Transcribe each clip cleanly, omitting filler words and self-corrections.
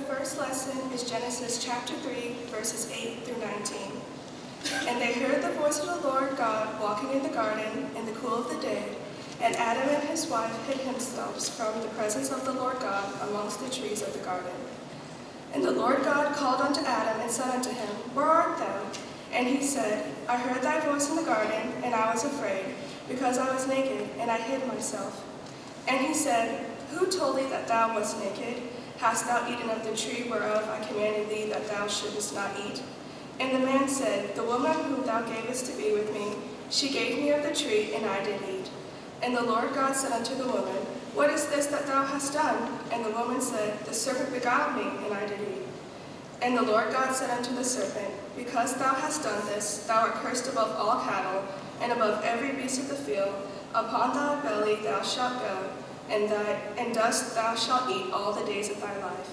first lesson is Genesis chapter 3, verses 8 through 19. And they heard the voice of the Lord God walking in the garden in the cool of the day, and Adam and his wife hid themselves from the presence of the Lord God amongst the trees of the garden. And the Lord God called unto Adam and said unto him, Where art thou? And he said, I heard thy voice in the garden, and I was afraid, because I was naked, and I hid myself. And he said, Who told thee that thou wast naked? Hast thou eaten of the tree whereof I commanded thee that thou shouldest not eat? And the man said, The woman whom thou gavest to be with me, she gave me of the tree, and I did eat. And the Lord God said unto the woman, What is this that thou hast done? And the woman said, The serpent beguiled me, and I did eat. And the Lord God said unto the serpent, Because thou hast done this, thou art cursed above all cattle, and above every beast of the field. Upon thy belly thou shalt go, and dust thou shalt eat all the days of thy life.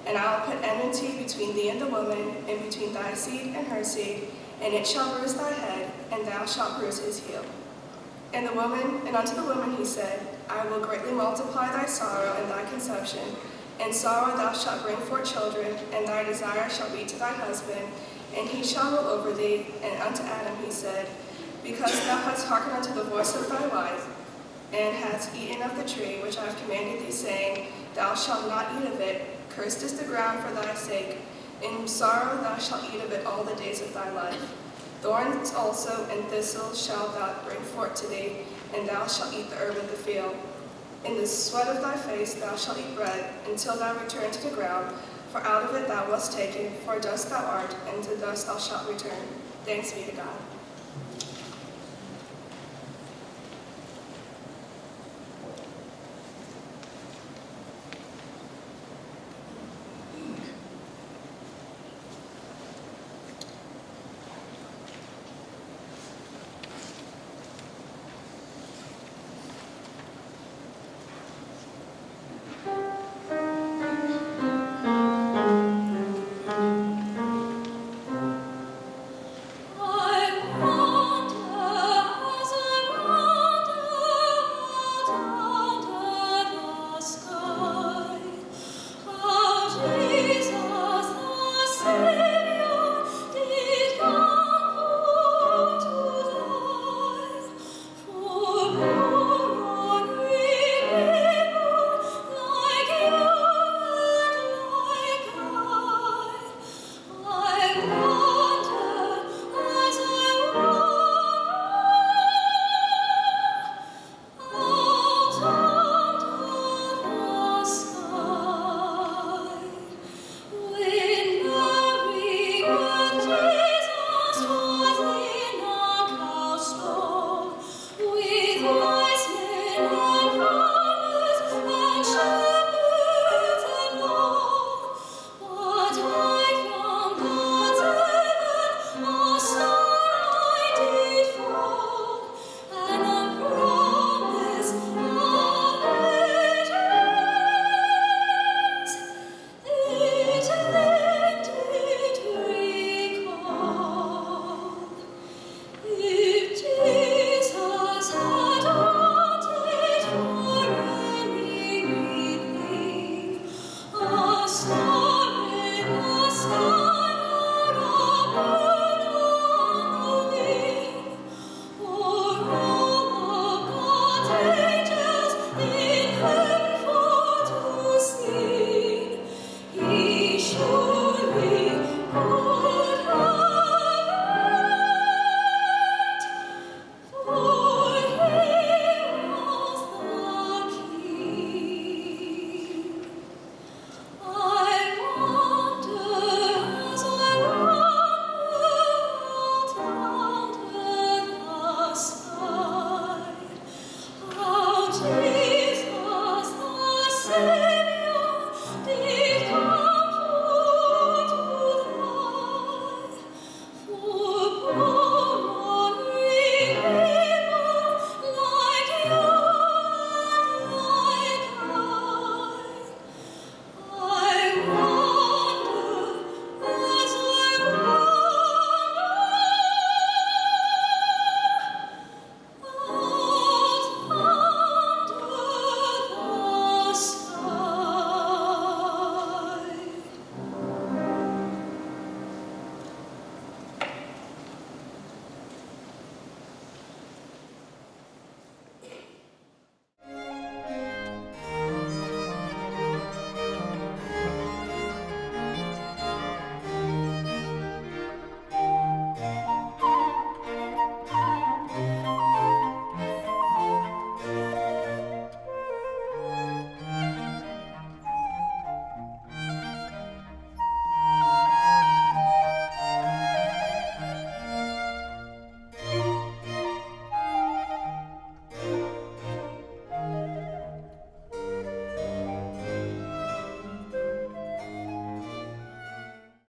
And I will put enmity between thee and the woman, and between thy seed and her seed, and it shall bruise thy head, and thou shalt bruise his heel. And unto the woman he said, I will greatly multiply thy sorrow and thy conception. In sorrow thou shalt bring forth children, and thy desire shall be to thy husband, and he shall rule over thee. And unto Adam he said, Because thou hast hearkened unto the voice of thy wife, and hast eaten of the tree which I have commanded thee, saying, Thou shalt not eat of it, cursed is the ground for thy sake. In sorrow thou shalt eat of it all the days of thy life. Thorns also and thistles shalt thou bring forth to thee, and thou shalt eat the herb of the field. In the sweat of thy face thou shalt eat bread, until thou return to the ground, for out of it thou wast taken, for dust thou art, and to dust thou shalt return. Thanks be to God.